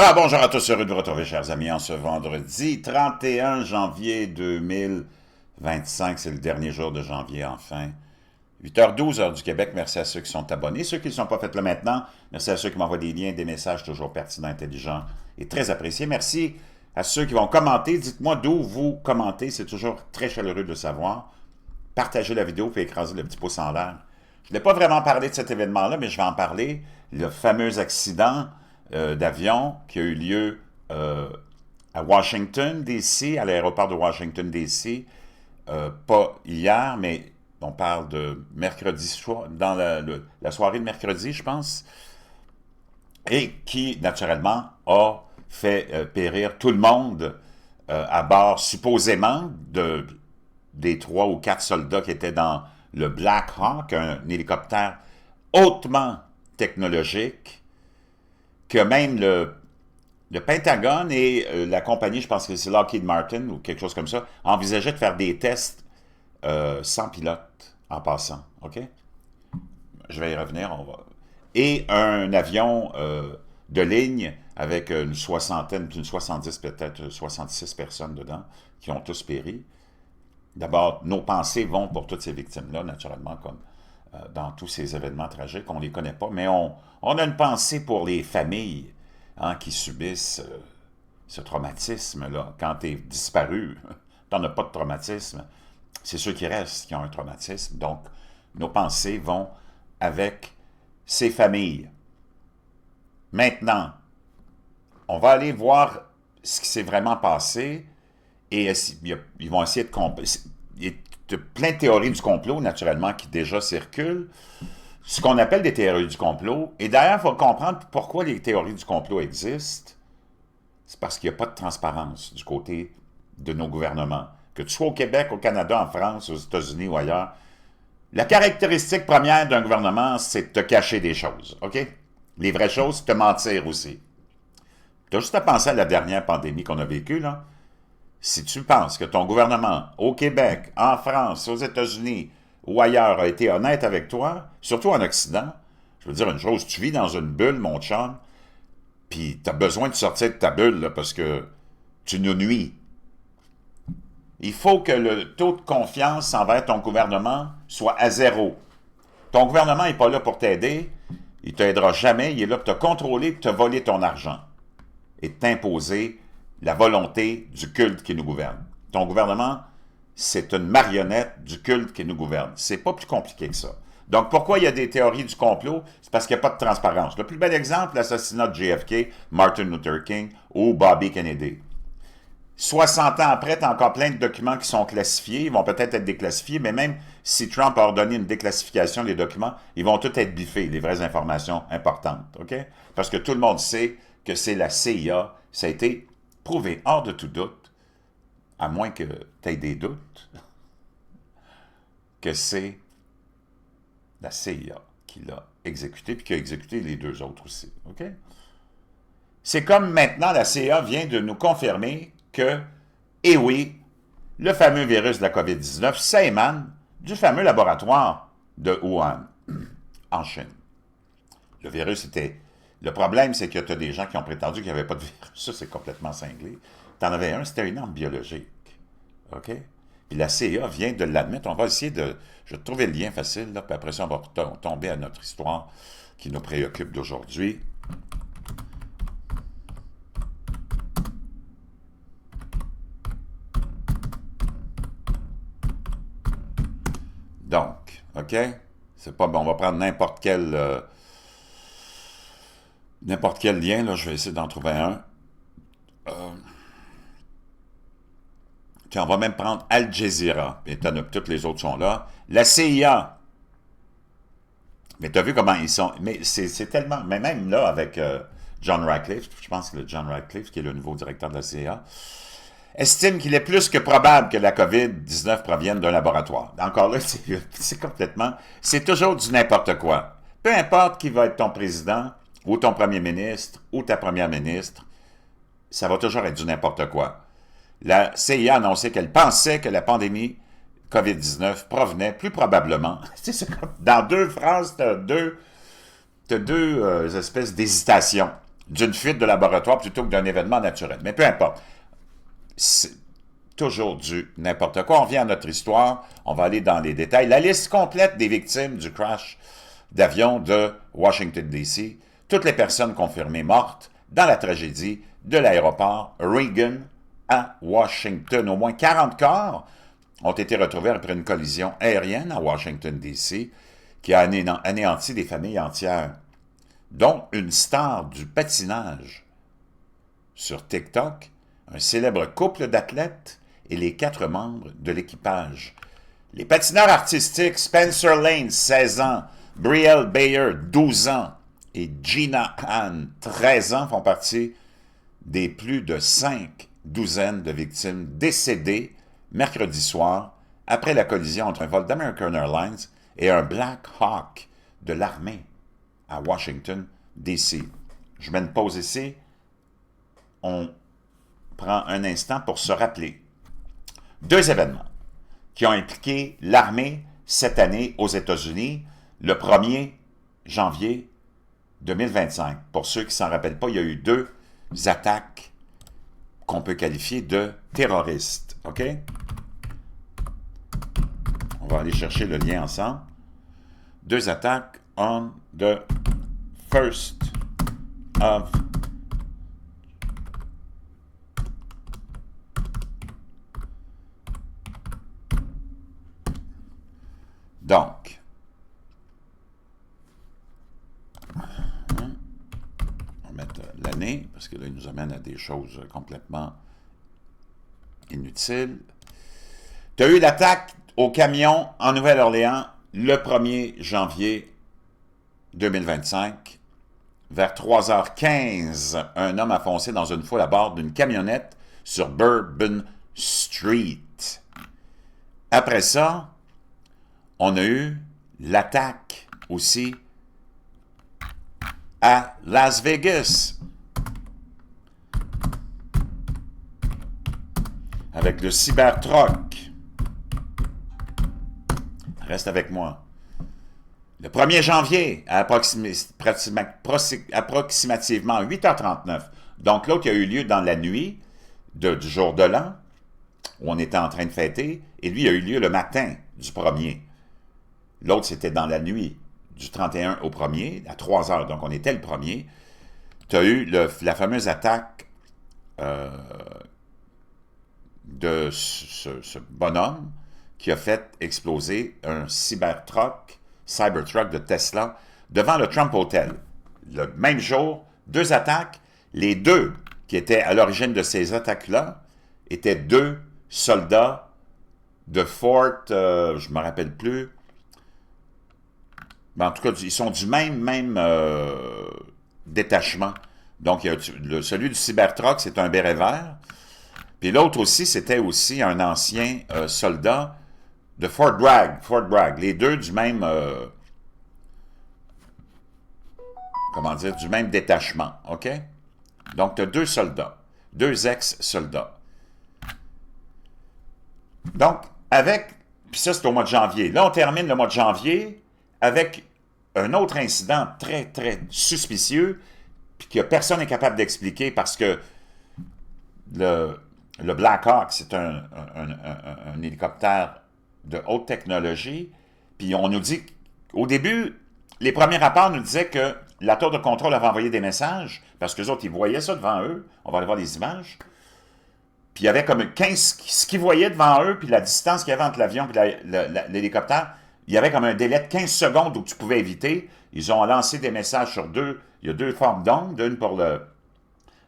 Ah, bonjour à tous, heureux de vous retrouver, chers amis, en ce vendredi 31 janvier 2025. C'est le dernier jour de janvier, enfin. 8h12, heure du Québec. Merci à ceux qui sont abonnés. Ceux qui ne sont pas faits là maintenant, merci à ceux qui m'envoient des liens, des messages toujours pertinents, intelligents et très appréciés. Merci à ceux qui vont commenter. Dites-moi d'où vous commentez, c'est toujours très chaleureux de le savoir. Partagez la vidéo, puis écraser le petit pouce en l'air. Je n'ai pas vraiment parlé de cet événement-là, mais je vais en parler. Le fameux accident d'avion qui a eu lieu à Washington, D.C., à l'aéroport de Washington, D.C., pas hier, mais on parle de mercredi soir, dans la soirée de mercredi, je pense, et qui, naturellement, a fait périr tout le monde à bord, supposément, des 3 ou 4 soldats qui étaient dans le Black Hawk, un hélicoptère hautement technologique, que même le Pentagone et la compagnie, je pense que c'est Lockheed Martin ou quelque chose comme ça, envisageaient de faire des tests sans pilote en passant. OK? Je vais y revenir. Et un avion de ligne avec une soixantaine, une 70, peut-être 66 personnes dedans, qui ont tous péri. D'abord, nos pensées vont pour toutes ces victimes-là, naturellement, comme dans tous ces événements tragiques. On ne les connaît pas, mais on a une pensée pour les familles qui subissent ce traumatisme-là. Quand tu es disparu, tu n'en as pas de traumatisme. C'est ceux qui restent qui ont un traumatisme. Donc, nos pensées vont avec ces familles. Maintenant, on va aller voir ce qui s'est vraiment passé et ils vont essayer de... Il y a plein de théories du complot, naturellement, qui déjà circulent. Ce qu'on appelle des théories du complot. Et d'ailleurs, il faut comprendre pourquoi les théories du complot existent. C'est parce qu'il n'y a pas de transparence du côté de nos gouvernements. Que tu sois au Québec, au Canada, en France, aux États-Unis ou ailleurs, la caractéristique première d'un gouvernement, c'est de te cacher des choses. OK? Les vraies choses, c'est te mentir aussi. Tu as juste à penser à la dernière pandémie qu'on a vécue, là. Si tu penses que ton gouvernement, au Québec, en France, aux États-Unis ou ailleurs, a été honnête avec toi, surtout en Occident, je veux dire une chose, tu vis dans une bulle, mon chum, puis tu as besoin de sortir de ta bulle là, parce que tu nous nuis. Il faut que le taux de confiance envers ton gouvernement soit à zéro. Ton gouvernement n'est pas là pour t'aider, il ne t'aidera jamais, il est là pour te contrôler, pour te voler ton argent et t'imposer la volonté du culte qui nous gouverne. Ton gouvernement, c'est une marionnette du culte qui nous gouverne. C'est pas plus compliqué que ça. Donc, pourquoi il y a des théories du complot? C'est parce qu'il n'y a pas de transparence. Le plus bel exemple, l'assassinat de JFK, Martin Luther King ou Bobby Kennedy. 60 ans après, tu as encore plein de documents qui sont classifiés. Ils vont peut-être être déclassifiés, mais même si Trump a ordonné une déclassification des documents, ils vont tous être biffés, les vraies informations importantes. OK? Parce que tout le monde sait que c'est la CIA. Ça a été prouvé hors de tout doute, à moins que tu aies des doutes, que c'est la CIA qui l'a exécuté, puis qui a exécuté les 2 autres aussi. OK? C'est comme maintenant, la CIA vient de nous confirmer que, eh oui, le fameux virus de la COVID-19, ça émane du fameux laboratoire de Wuhan, en Chine. Le virus était... Le problème, c'est que tu as des gens qui ont prétendu qu'il n'y avait pas de virus. Ça, c'est complètement cinglé. Tu en avais un, c'était une arme biologique. OK? Puis la CIA vient de l'admettre. On va essayer de... Je vais trouver le lien facile, là, puis après ça, on va tomber à notre histoire qui nous préoccupe d'aujourd'hui. Donc, OK? C'est pas bon. On va prendre n'importe quel lien. Là, je vais essayer d'en trouver un. Puis on va même prendre Al Jazeera. Et toutes les autres sont là. La CIA. Mais tu as vu comment ils sont. Mais c'est tellement. Mais même là, avec John Ratcliffe, je pense que le John Ratcliffe, qui est le nouveau directeur de la CIA, estime qu'il est plus que probable que la COVID-19 provienne d'un laboratoire. Encore là, c'est complètement... C'est toujours du n'importe quoi. Peu importe qui va être ton président, ou ton premier ministre, ou ta première ministre, ça va toujours être du n'importe quoi. La CIA a annoncé qu'elle pensait que la pandémie COVID-19 provenait plus probablement... C'est comme dans 2 phrases, tu as deux espèces d'hésitation. d'une fuite de laboratoire plutôt que d'un événement naturel. Mais peu importe. C'est toujours du n'importe quoi. On revient à notre histoire. On va aller dans les détails. La liste complète des victimes du crash d'avion de Washington, D.C. Toutes les personnes confirmées mortes dans la tragédie de l'aéroport Reagan à Washington. Au moins 40 corps ont été retrouvés après une collision aérienne à Washington, D.C. qui a anéanti des familles entières, dont une star du patinage sur TikTok, un célèbre couple d'athlètes et les 4 membres de l'équipage. Les patineurs artistiques Spencer Lane, 16 ans, Brielle Bayer, 12 ans, et Gina Han, 13 ans, font partie des plus de 5 douzaines de victimes décédées mercredi soir après la collision entre un vol d'American Airlines et un Black Hawk de l'armée à Washington, D.C. Je mets une pause ici. On prend un instant pour se rappeler 2 événements qui ont impliqué l'armée cette année aux États-Unis, le 1er janvier 2025. Pour ceux qui ne s'en rappellent pas, il y a eu 2 attaques qu'on peut qualifier de terroristes. OK? On va aller chercher le lien ensemble. 2 attaques on the 1st of donc, on va mettre l'année, parce que là, il nous amène à des choses complètement inutiles. Tu as eu l'attaque au camion en Nouvelle-Orléans le 1er janvier 2025. Vers 3h15, un homme a foncé dans une foule à bord d'une camionnette sur Bourbon Street. Après ça, on a eu l'attaque aussi à Las Vegas avec le Cybertruck. Reste avec moi. Le 1er janvier, à approximativement 8h39, donc l'autre a eu lieu dans la nuit du jour de l'an, où on était en train de fêter, et lui a eu lieu le matin du 1er. L'autre, c'était dans la nuit du 31 au 1er, à 3h, donc on était le 1er. Tu as eu la fameuse attaque de ce bonhomme qui a fait exploser un Cybertruck de Tesla devant le Trump Hotel. Le même jour, 2 attaques. Les 2 qui étaient à l'origine de ces attaques-là étaient 2 soldats de Fort, je ne me rappelle plus, mais en tout cas, ils sont du même détachement. Donc, il y a celui du Cybertruck, c'est un béret vert. Puis l'autre aussi, c'était aussi un ancien soldat de Fort Bragg. Les 2 du même, comment dire, du même détachement, OK? Donc, tu as 2 soldats, 2 ex-soldats. Donc, puis ça, c'est au mois de janvier. Là, on termine le mois de janvier avec un autre incident très, très suspicieux, puis que personne n'est capable d'expliquer parce que le Black Hawk, c'est un hélicoptère de haute technologie. Puis on nous dit, au début, les premiers rapports nous disaient que la tour de contrôle avait envoyé des messages, parce que les autres, ils voyaient ça devant eux. On va aller voir les images. Puis il y avait comme 15, ce qu'ils voyaient devant eux, puis la distance qu'il y avait entre l'avion et l'hélicoptère, il y avait comme un délai de 15 secondes où tu pouvais éviter. Ils ont lancé des messages sur 2. Il y a 2 formes d'ondes, une pour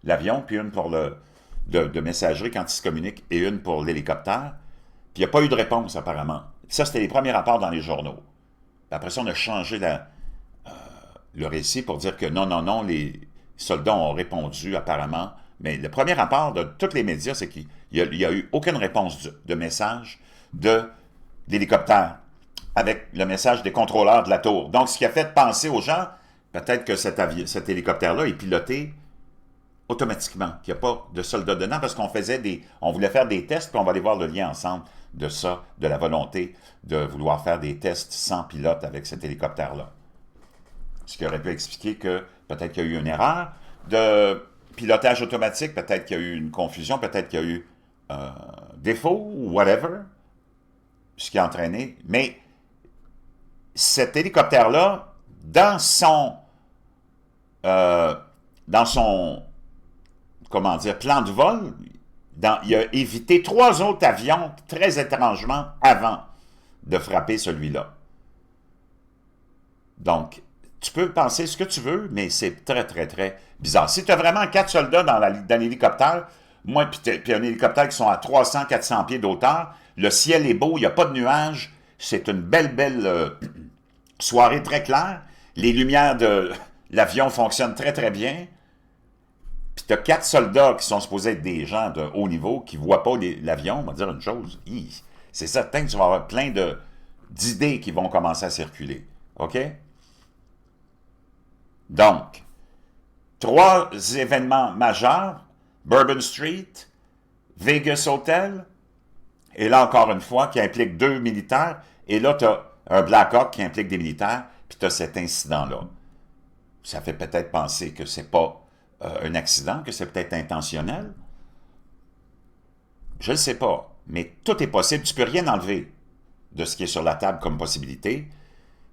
l'avion, puis une pour de messagerie quand ils se communiquent, et une pour l'hélicoptère. Puis il n'y a pas eu de réponse, apparemment. Ça, c'était les premiers rapports dans les journaux. Puis après ça, on a changé le récit pour dire que non, les soldats ont répondu, apparemment. Mais le premier rapport de tous les médias, c'est qu'il n'y a eu aucune réponse de message de l'hélicoptère avec le message des contrôleurs de la tour. Donc, ce qui a fait penser aux gens, peut-être que cet hélicoptère-là est piloté automatiquement, qu'il n'y a pas de soldats dedans, parce qu'on voulait faire des tests, puis on va aller voir le lien ensemble de ça, de la volonté de vouloir faire des tests sans pilote avec cet hélicoptère-là. Ce qui aurait pu expliquer que peut-être qu'il y a eu une erreur, de pilotage automatique, peut-être qu'il y a eu une confusion, peut-être qu'il y a eu un défaut, ou whatever, ce qui a entraîné. Mais cet hélicoptère-là, dans son comment dire, plan de vol, il a évité 3 autres avions très étrangement avant de frapper celui-là. Donc, tu peux penser ce que tu veux, mais c'est très, très, très bizarre. Si tu as vraiment 4 soldats dans l'hélicoptère, moi, puis un hélicoptère qui sont à 300-400 pieds d'auteur, le ciel est beau, il n'y a pas de nuages, c'est une belle, belle soirée très claire, les lumières de l'avion fonctionnent très, très bien, puis tu as 4 soldats qui sont supposés être des gens de haut niveau, qui ne voient pas l'avion, on va dire une chose, c'est certain que tu vas avoir plein d'idées qui vont commencer à circuler. OK? Donc, 3 événements majeurs, Bourbon Street, Vegas Hotel, et là encore une fois, qui implique 2 militaires, et là tu as un Black Hawk qui implique des militaires, puis tu as cet incident-là. Ça fait peut-être penser que c'est pas un accident, que c'est peut-être intentionnel. Je ne sais pas, mais tout est possible. Tu ne peux rien enlever de ce qui est sur la table comme possibilité.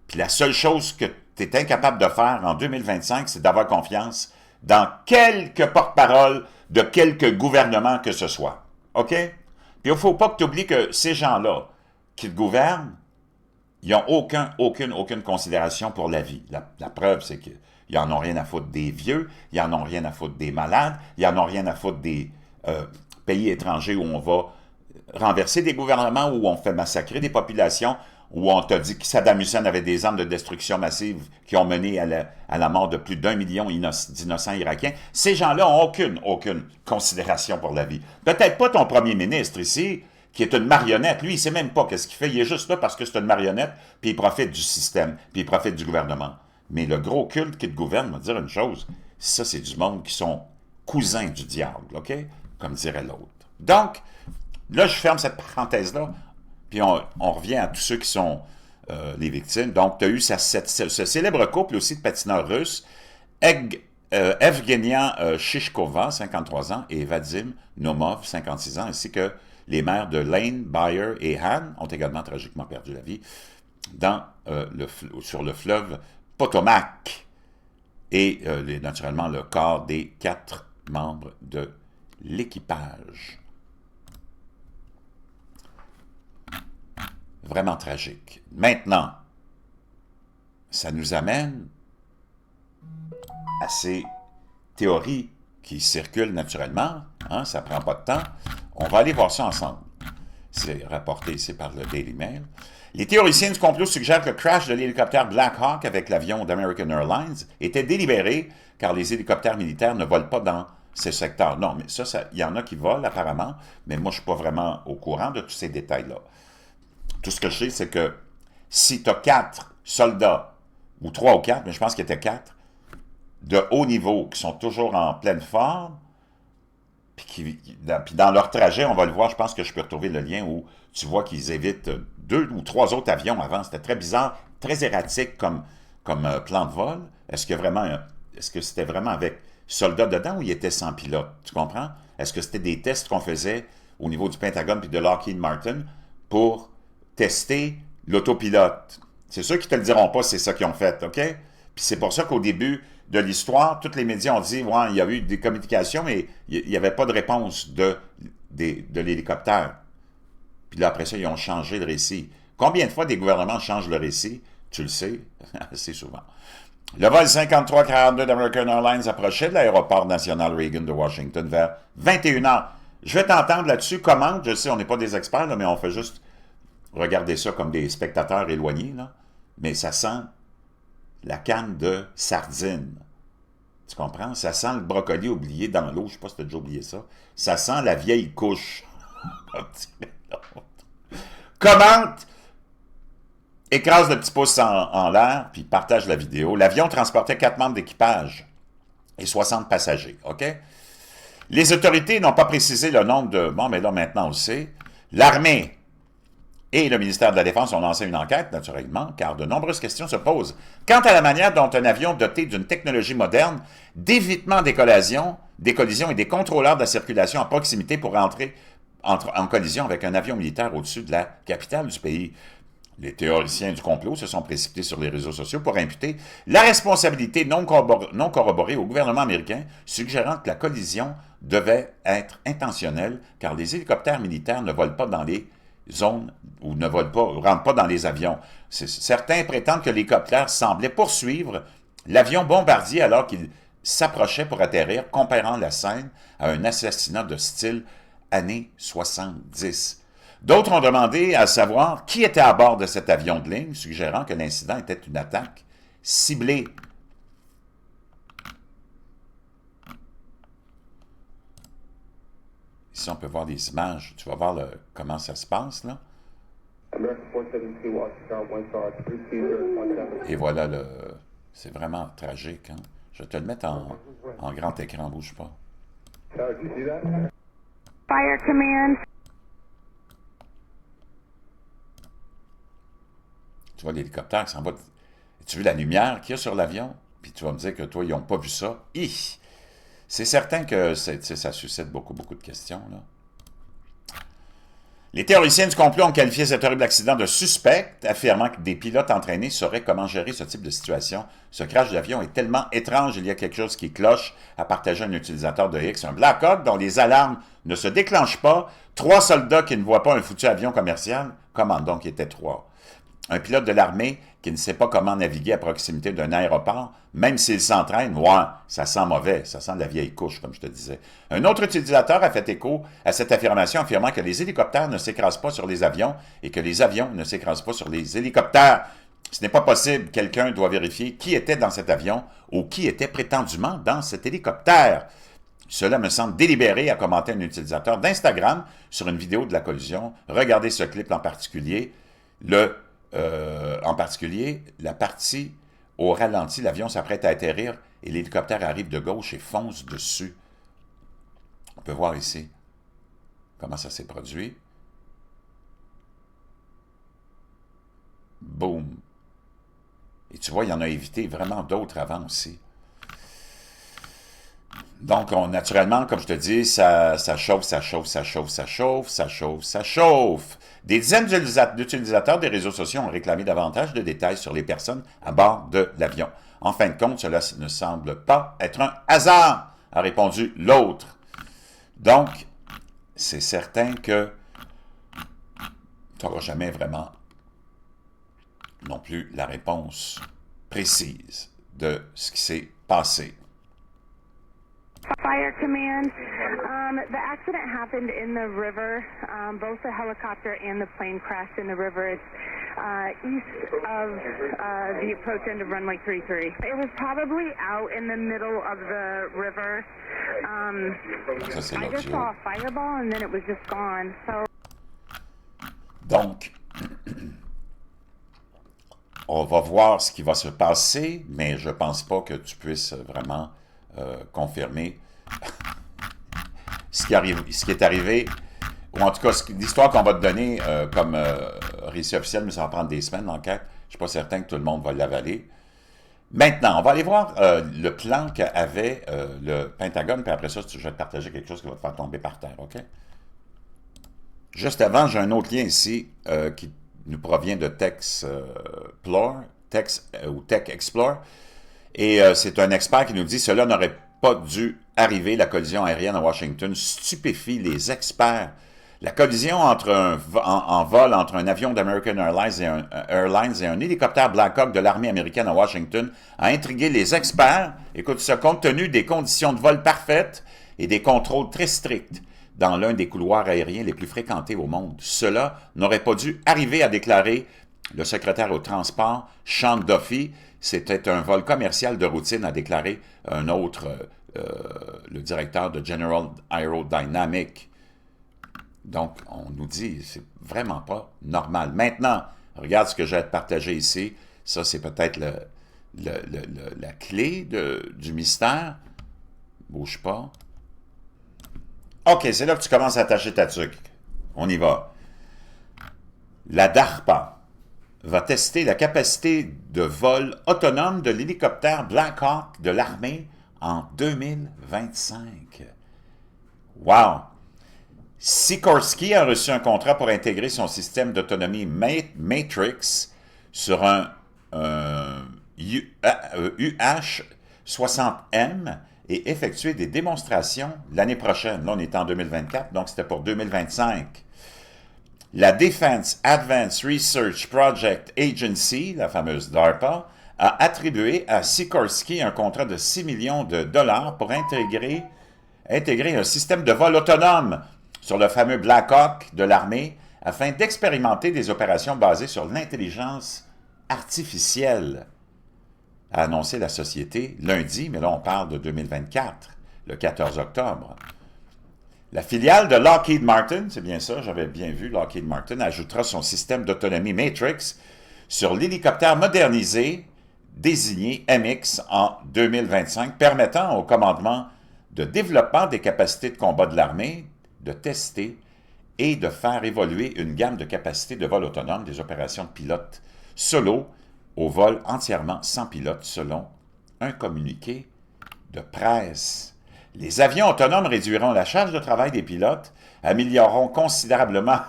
Puis la seule chose que tu es incapable de faire en 2025, c'est d'avoir confiance dans quelques porte-paroles de quelques gouvernements que ce soit. OK? Puis il ne faut pas que tu oublies que ces gens-là qui te gouvernent, ils n'ont aucune considération pour la vie. La preuve, c'est qu'ils n'en ont rien à foutre des vieux, ils n'en ont rien à foutre des malades, ils n'en ont rien à foutre des pays étrangers où on va renverser des gouvernements, où on fait massacrer des populations, où on t'a dit que Saddam Hussein avait des armes de destruction massive qui ont mené à la mort de plus d'1 million d'innocents Irakiens. Ces gens-là n'ont aucune considération pour la vie. Peut-être pas ton premier ministre ici, qui est une marionnette. Lui, il ne sait même pas qu'est-ce qu'il fait. Il est juste là parce que c'est une marionnette, puis il profite du système, puis il profite du gouvernement. Mais le gros culte qui te gouverne, va dire une chose, ça, c'est du monde qui sont cousins du diable, OK? Comme dirait l'autre. Donc, là, je ferme cette parenthèse-là, puis on revient à tous ceux qui sont les victimes. Donc, tu as eu ce célèbre couple aussi de patineurs russes, Evgenia Shishkova, 53 ans, et Vadim Nomov, 56 ans, ainsi que les maires de Lane, Bayer et Han ont également tragiquement perdu la vie sur le fleuve Potomac. Et naturellement, le corps des 4 membres de l'équipage. Vraiment tragique. Maintenant, ça nous amène à ces théories qui circulent naturellement. Hein, ça ne prend pas de temps. On va aller voir ça ensemble. C'est rapporté ici par le Daily Mail. Les théoriciens du complot suggèrent que le crash de l'hélicoptère Black Hawk avec l'avion d'American Airlines était délibéré car les hélicoptères militaires ne volent pas dans ces secteurs. Non, mais ça, il y en a qui volent apparemment, mais moi, je ne suis pas vraiment au courant de tous ces détails-là. Tout ce que je sais, c'est que si tu as 4 soldats, ou 3 ou 4, mais je pense qu'il y était 4, de haut niveau, qui sont toujours en pleine forme, puis dans leur trajet, on va le voir, je pense que je peux retrouver le lien où tu vois qu'ils évitent 2 ou 3 autres avions avant. C'était très bizarre, très erratique comme plan de vol. Est-ce que c'était vraiment avec soldats dedans ou il était sans pilote? Tu comprends? Est-ce que c'était des tests qu'on faisait au niveau du Pentagone puis de Lockheed Martin pour tester l'autopilote? C'est ceux qui te le diront pas, c'est ça qu'ils ont fait, OK? Puis c'est pour ça qu'au début de l'histoire, tous les médias ont dit, ouais, il y a eu des communications, mais il n'y avait pas de réponse de l'hélicoptère. Puis là, après ça, ils ont changé le récit. Combien de fois des gouvernements changent le récit? Tu le sais, assez souvent. Le vol 5342 d'American Airlines approchait de l'aéroport national Reagan de Washington vers 21h. Je vais t'entendre là-dessus. Comment? Je sais, on n'est pas des experts, là, mais on fait juste regarder ça comme des spectateurs éloignés. Là. Mais ça sent la canne de sardine. Tu comprends? Ça sent le brocoli oublié dans l'eau. Je ne sais pas si tu as déjà oublié ça. Ça sent la vieille couche. Commente, écrase le petit pouce en l'air, puis partage la vidéo. L'avion transportait 4 membres d'équipage et 60 passagers. OK? Les autorités n'ont pas précisé le nombre de... Bon, mais là, maintenant, on le sait. L'armée et le ministère de la Défense ont lancé une enquête, naturellement, car de nombreuses questions se posent quant à la manière dont un avion doté d'une technologie moderne d'évitement des collisions et des contrôleurs de la circulation à proximité pour entrer en collision avec un avion militaire au-dessus de la capitale du pays. Les théoriciens du complot se sont précipités sur les réseaux sociaux pour imputer la responsabilité non corroborée au gouvernement américain, suggérant que la collision devait être intentionnelle, car les hélicoptères militaires ne volent pas dans les zones ou ne rentrent pas dans les avions. Certains prétendent que l'hélicoptère semblait poursuivre l'avion bombardier alors qu'il s'approchait pour atterrir, comparant la scène à un assassinat de style années 70. D'autres ont demandé à savoir qui était à bord de cet avion de ligne, suggérant que l'incident était une attaque ciblée. Ici, on peut voir des images. Tu vas voir comment ça se passe, là. Et voilà, c'est vraiment tragique. Hein? Je vais te le mettre en grand écran, bouge pas. Fire command. Tu vois l'hélicoptère qui s'en va. Tu vois la lumière qu'il y a sur l'avion? Puis tu vas me dire que toi, ils n'ont pas vu ça. C'est certain que ça suscite beaucoup, beaucoup de questions, là. Les théoriciens du complot ont qualifié cet horrible accident de suspect, affirmant que des pilotes entraînés sauraient comment gérer ce type de situation. Ce crash d'avion est tellement étrange, il y a quelque chose qui cloche, a partagé un utilisateur de X. Un Black Hawk dont les alarmes ne se déclenchent pas, 3 soldats qui ne voient pas un foutu avion commercial. Comment donc il était 3? Un pilote de l'armée qui ne sait pas comment naviguer à proximité d'un aéroport, même s'il s'entraîne, ça sent mauvais, ça sent de la vieille couche, comme je te disais. Un autre utilisateur a fait écho à cette affirmation, affirmant que les hélicoptères ne s'écrasent pas sur les avions et que les avions ne s'écrasent pas sur les hélicoptères. Ce n'est pas possible, quelqu'un doit vérifier qui était dans cet avion ou qui était prétendument dans cet hélicoptère. Cela me semble délibéré, a commenté un utilisateur d'Instagram sur une vidéo de la collision. Regardez ce clip en particulier. En particulier, la partie au ralenti, l'avion s'apprête à atterrir et l'hélicoptère arrive de gauche et fonce dessus. On peut voir ici comment ça s'est produit. Boum. Et tu vois, il y en a évité vraiment d'autres avant aussi. Donc, naturellement, comme je te dis, ça chauffe, ça chauffe, ça chauffe, ça chauffe, ça chauffe, ça chauffe. Des dizaines d'utilisateurs des réseaux sociaux ont réclamé davantage de détails sur les personnes à bord de l'avion. En fin de compte, cela ne semble pas être un hasard, a répondu l'autre. Donc, c'est certain que tu n'auras jamais vraiment non plus la réponse précise de ce qui s'est passé. Fire command. The accident happened in the river. Both the helicopter and the plane crashed in the river. It's east of the approach end of runway 33. It was probably out in the middle of the river. I just saw a fireball and then it was just gone. So. Donc, on va voir ce qui va se passer, mais je ne pense pas que tu puisses vraiment confirmer ce qui est arrivé, ou en tout cas l'histoire qu'on va te donner comme récit officiel, mais ça va prendre des semaines l'enquête. Je ne suis pas certain que tout le monde va l'avaler. Maintenant, on va aller voir le plan qu'avait le Pentagone, puis après ça, je vais te partager quelque chose qui va te faire tomber par terre, OK? Juste avant, j'ai un autre lien ici qui nous provient de TechExplore, et c'est un expert qui nous dit « Cela n'aurait pas dû arriver, la collision aérienne à Washington stupéfie les experts. La collision en vol entre un avion d'American Airlines et un hélicoptère Black Hawk de l'armée américaine à Washington a intrigué les experts, écoute ça, compte tenu des conditions de vol parfaites et des contrôles très stricts dans l'un des couloirs aériens les plus fréquentés au monde. Cela n'aurait pas dû arriver, a déclaré le secrétaire au transport, Sean Duffy. C'était un vol commercial de routine, a déclaré un autre, le directeur de General Aerodynamics. Donc, on nous dit, c'est vraiment pas normal. Maintenant, regarde ce que j'ai à te partager ici. Ça, c'est peut-être la clé du mystère. Bouge pas. OK, c'est là que tu commences à attacher ta tuque. On y va. La DARPA va tester la capacité de vol autonome de l'hélicoptère Black Hawk de l'armée en 2025. Wow! Sikorsky a reçu un contrat pour intégrer son système d'autonomie Matrix sur un UH-60M et effectuer des démonstrations l'année prochaine. Là, on est en 2024, donc c'était pour 2025. La Defense Advanced Research Project Agency, la fameuse DARPA, a attribué à Sikorsky un contrat de 6 millions de dollars pour intégrer un système de vol autonome sur le fameux Black Hawk de l'armée afin d'expérimenter des opérations basées sur l'intelligence artificielle, a annoncé la société lundi, mais là on parle de 2024, le 14 octobre. La filiale de Lockheed Martin, c'est bien ça, j'avais bien vu, Lockheed Martin ajoutera son système d'autonomie Matrix sur l'hélicoptère modernisé désigné MX en 2025, permettant au commandement de développement des capacités de combat de l'armée de tester et de faire évoluer une gamme de capacités de vol autonome des opérations de pilote solo au vol entièrement sans pilote, selon un communiqué de presse. Les avions autonomes réduiront la charge de travail des pilotes, amélioreront considérablement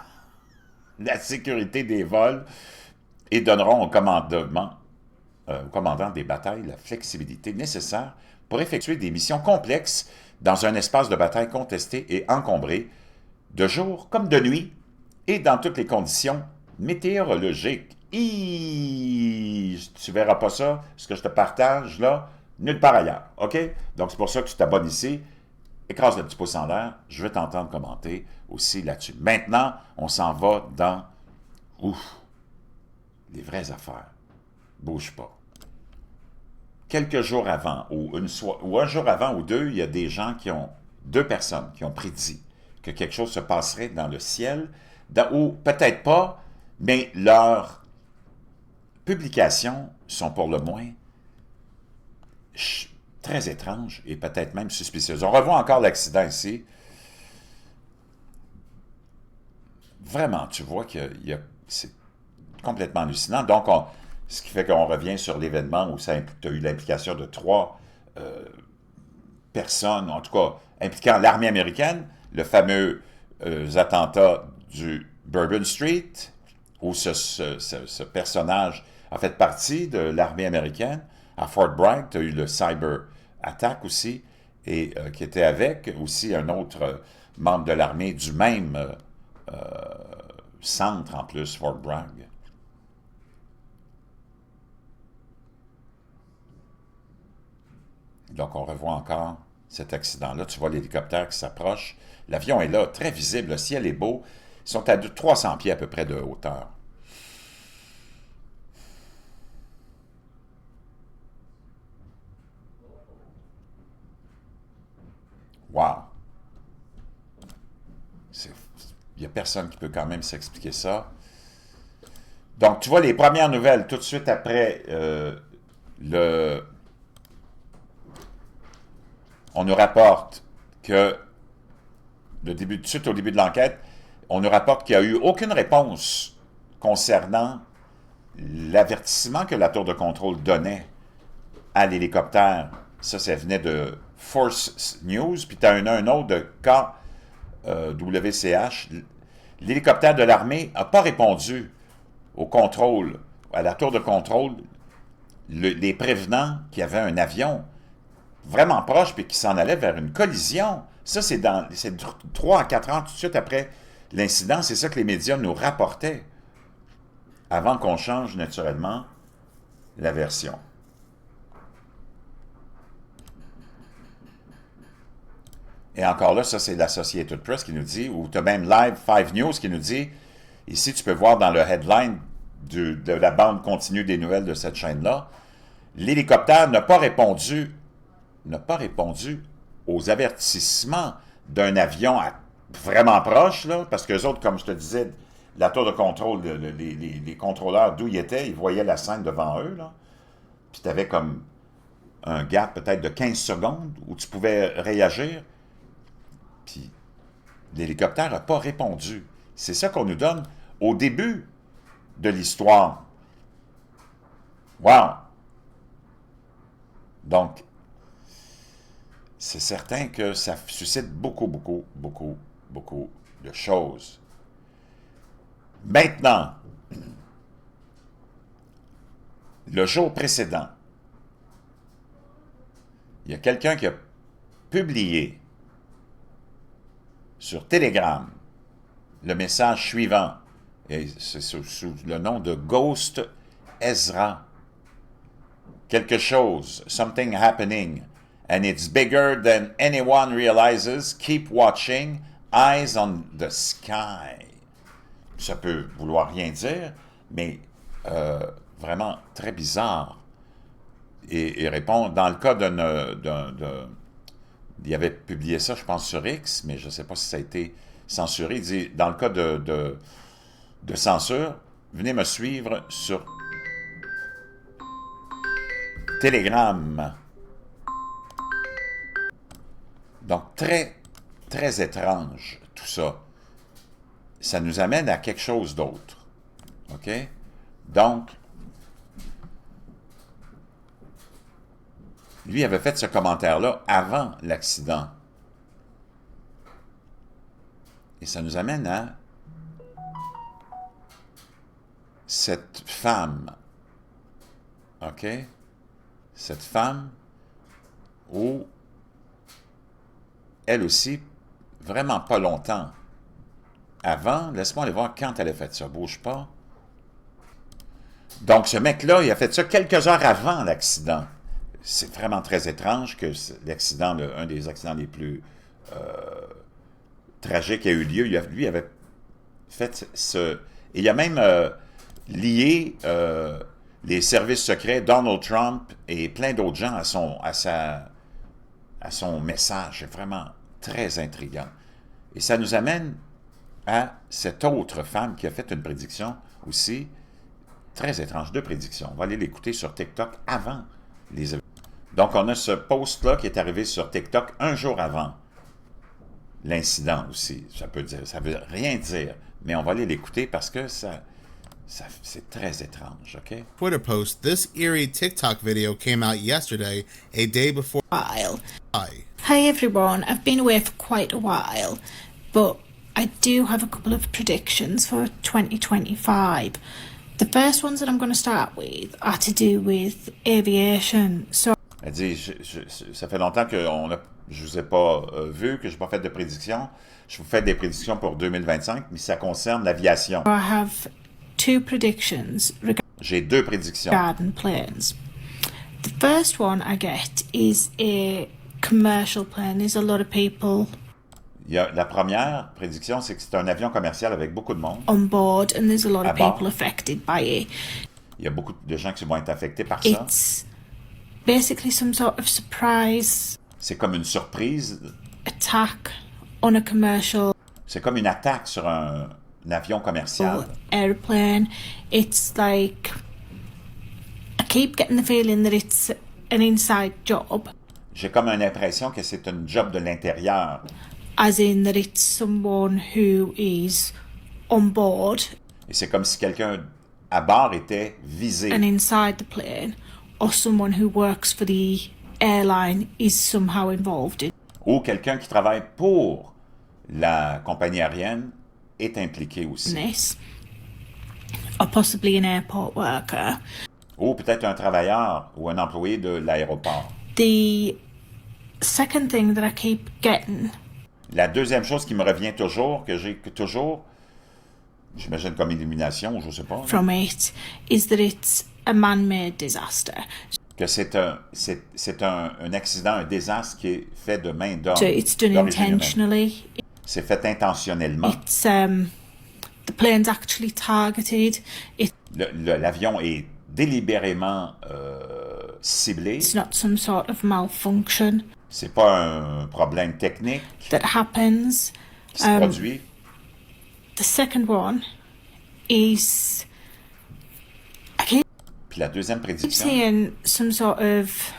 la sécurité des vols et donneront au commandant des batailles la flexibilité nécessaire pour effectuer des missions complexes dans un espace de bataille contesté et encombré, de jour comme de nuit, et dans toutes les conditions météorologiques. Tu verras pas ça, ce que je te partage là, nulle part ailleurs, OK? Donc c'est pour ça que tu t'abonnes ici, écrase le petit pouce en l'air, je vais t'entendre commenter aussi là-dessus. Maintenant, on s'en va dans, les vraies affaires. Bouge pas. Quelques jours avant, ou un jour avant ou deux, il y a deux personnes qui ont prédit que quelque chose se passerait dans le ciel, ou peut-être pas, mais leurs publications sont pour le moins très étranges et peut-être même suspicieuses. On revoit encore l'accident ici. Vraiment, tu vois que c'est complètement hallucinant. Donc, ce qui fait qu'on revient sur l'événement où tu as eu l'implication de 3 personnes, en tout cas impliquant l'armée américaine, le fameux attentat du Bourbon Street, où ce personnage a fait partie de l'armée américaine. À Fort Bragg, tu as eu le cyber attack aussi, et qui était avec aussi un autre membre de l'armée du même centre en plus, Fort Bragg. Donc, on revoit encore cet accident-là. Tu vois l'hélicoptère qui s'approche. L'avion est là, très visible. Le ciel est beau. Ils sont à 300 pieds à peu près de hauteur. Wow! Il n'y a personne qui peut quand même s'expliquer ça. Donc, tu vois les premières nouvelles tout de suite après on nous rapporte que, tout de suite au début de l'enquête, on nous rapporte qu'il n'y a eu aucune réponse concernant l'avertissement que la tour de contrôle donnait à l'hélicoptère. Ça venait de Force News, puis tu as un autre de KWCH. L'hélicoptère de l'armée n'a pas répondu au contrôle, à la tour de contrôle, les prévenant qu'il y avait un avion vraiment proche puis qui s'en allait vers une collision. Ça, c'est 3 à 4 ans tout de suite après l'incident. C'est ça que les médias nous rapportaient avant qu'on change naturellement la version. Et encore là, ça, c'est l'Associated Press qui nous dit, ou tu as même Live 5 News qui nous dit, ici, tu peux voir dans le headline de la bande continue des nouvelles de cette chaîne-là, l'hélicoptère n'a pas répondu aux avertissements d'un avion vraiment proche, là, parce qu'eux autres, comme je te disais, la tour de contrôle, les contrôleurs, d'où ils étaient, ils voyaient la scène devant eux, là. Puis tu avais comme un gap peut-être de 15 secondes où tu pouvais réagir. Puis l'hélicoptère n'a pas répondu. C'est ça qu'on nous donne au début de l'histoire. Wow! Donc, c'est certain que ça suscite beaucoup de choses. Maintenant, le jour précédent, il y a quelqu'un qui a publié sur Telegram le message suivant, et c'est sous le nom de Ghost Ezra. Quelque chose, something happening, and it's bigger than anyone realizes. Keep watching, eyes on the sky. Ça peut vouloir rien dire, mais vraiment très bizarre. Et il répond, dans le cas il avait publié ça, je pense, sur X, mais je ne sais pas si ça a été censuré. Il dit, dans le cas de censure, venez me suivre sur Telegram. Donc, très, très étrange, tout ça. Ça nous amène à quelque chose d'autre. OK? Donc, lui avait fait ce commentaire-là avant l'accident. Et ça nous amène à cette femme. OK? Cette femme où elle aussi, vraiment pas longtemps avant, laisse-moi aller voir quand elle a fait ça, bouge pas. Donc, ce mec-là, il a fait ça quelques heures avant l'accident. C'est vraiment très étrange que l'accident, un des accidents les plus tragiques qui a eu lieu, lui avait fait ce... Et il a même lié les services secrets, Donald Trump et plein d'autres gens à son message. C'est vraiment très intriguant. Et ça nous amène à cette autre femme qui a fait une prédiction aussi très étrange, 2 prédictions. On va aller l'écouter sur TikTok avant les événements. Donc, on a ce post-là qui est arrivé sur TikTok un jour avant l'incident aussi. Ça veut rien dire, mais on va aller l'écouter parce que c'est très étrange, OK? Twitter post, this eerie TikTok video came out yesterday, a day before. Hi everyone, I've been away for quite a while, but I do have a couple of predictions for 2025. The first ones that I'm going to start with are to do with aviation. So Elle dit, ça fait longtemps que je ne vous ai pas vu, que je n'ai pas fait de prédictions. Je vous fais des prédictions pour 2025, mais ça concerne l'aviation. I have 2 predictions J'ai 2 prédictions. regarding planes. The first one I get is a commercial plane. There's a lot of people La première prédiction, c'est que c'est un avion commercial avec beaucoup de monde. on board and there's a lot À of bord. people affected by it. Il y a beaucoup de gens qui vont être affectés par ça. It's basically some sort of surprise C'est comme une surprise. attack on a commercial C'est comme une attaque sur un avion commercial. airplane. It's like I keep getting the feeling that it's an inside job, J'ai comme une impression que c'est un job de l'intérieur. as in that it's someone who is on board Et c'est comme si quelqu'un à bord était visé. and inside the plane, or someone who works for the airline is somehow involved in Ou quelqu'un qui travaille pour la compagnie aérienne est impliqué aussi. this, or possibly an airport worker. Ou peut-être un travailleur ou un employé de l'aéroport. The second thing that I keep getting La deuxième chose qui me revient toujours, que j'ai toujours, j'imagine comme illumination, je ne sais pas, from it is that it's a man-made disaster. que c'est un accident, un désastre qui est fait de main d'homme. So it's done d'origine humaine. intentionally. C'est fait intentionnellement. It's the plane's actually targeted. L'avion est délibérément ciblé. It's not some sort of malfunction C'est pas un problème technique that happens. qui se produit. The second one is I keep Puis la deuxième prédiction, seeing some sort of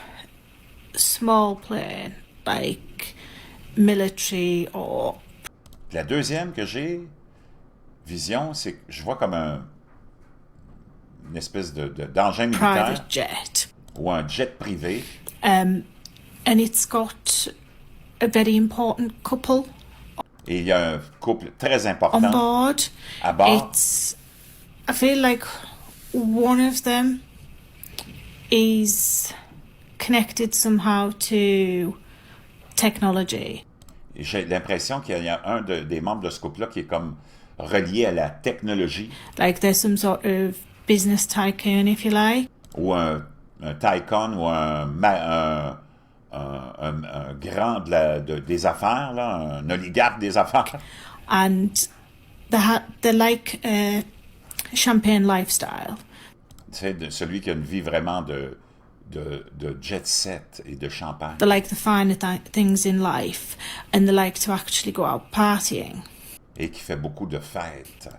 small plane, like military or puis la deuxième que j'ai vision, c'est que je vois comme une espèce d'engin militaire private jet. ou un jet privé. And it's got a very important couple Et il y a un couple très on important board. à bord. I feel like one of them is connected somehow to technology. Et j'ai l'impression qu'il y a un des membres de ce couple-là qui est comme relié à la technologie Like there's some sort of business tycoon, if you like. ou un tycoon ou un grand des affaires, là, un oligarque des affaires. And they're like a champagne lifestyle. C'est celui qui a une vie vraiment de jet set et de champagne. They like the finer things in life, and they like to actually go out partying. Et qui fait beaucoup de fêtes.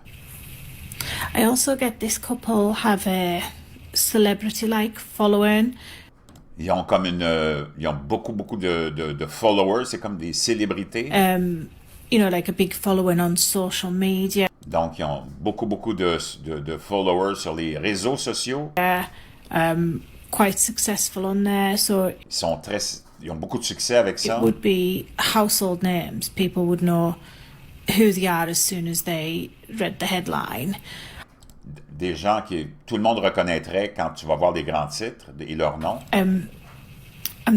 I also get this couple have a celebrity-like following. Ils ont comme ils ont beaucoup de followers, c'est comme des célébrités. You know, like a big following on social media. Donc, ils ont beaucoup de followers sur les réseaux sociaux. Quite successful on there, so Ils ont beaucoup de succès avec ça. it would be household names. People would know who they are as soon as they read the headline. Des gens que tout le monde reconnaîtrait quand tu vas voir des grands titres et leur nom. I'm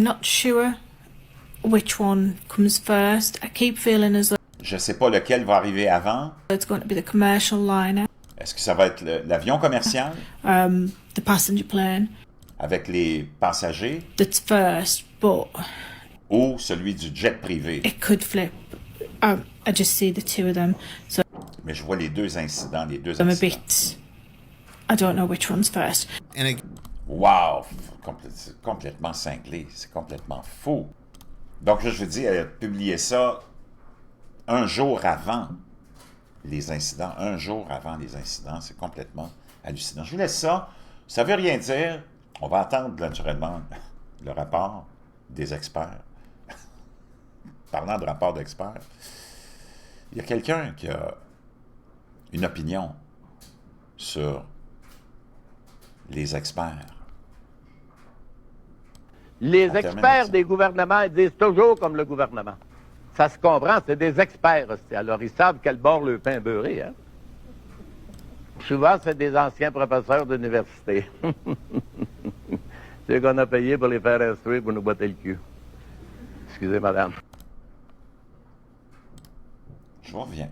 not sure which one comes first. I keep feeling as though Je ne sais pas lequel va arriver avant. it's going to be the commercial liner, Est-ce que ça va être l'avion commercial the passenger plane avec les passagers that's first, but ou celui du jet privé? it could flip. I just see the two of them, so Mais je vois les deux incidents, I'm a bit. I don't know which one's first. And it, Wow! C'est complètement cinglé. C'est complètement fou. Donc, là, je veux dire, elle a publié ça un jour avant les incidents. Un jour avant les incidents. C'est complètement hallucinant. Je vous laisse ça. Ça veut rien dire. On va attendre, naturellement, le rapport des experts. Parlant de rapport d'experts, il y a quelqu'un qui a une opinion sur les experts. Les On termine experts avec ça. des gouvernements ils disent toujours comme le gouvernement. Ça se comprend, c'est des experts. Hostie. Alors, ils savent quel bord le pain beurré. Hein? Souvent, c'est des anciens professeurs d'université. C'est qu'on a payé pour les faire instruire pour nous botter le cul. Excusez, madame. Je vous reviens.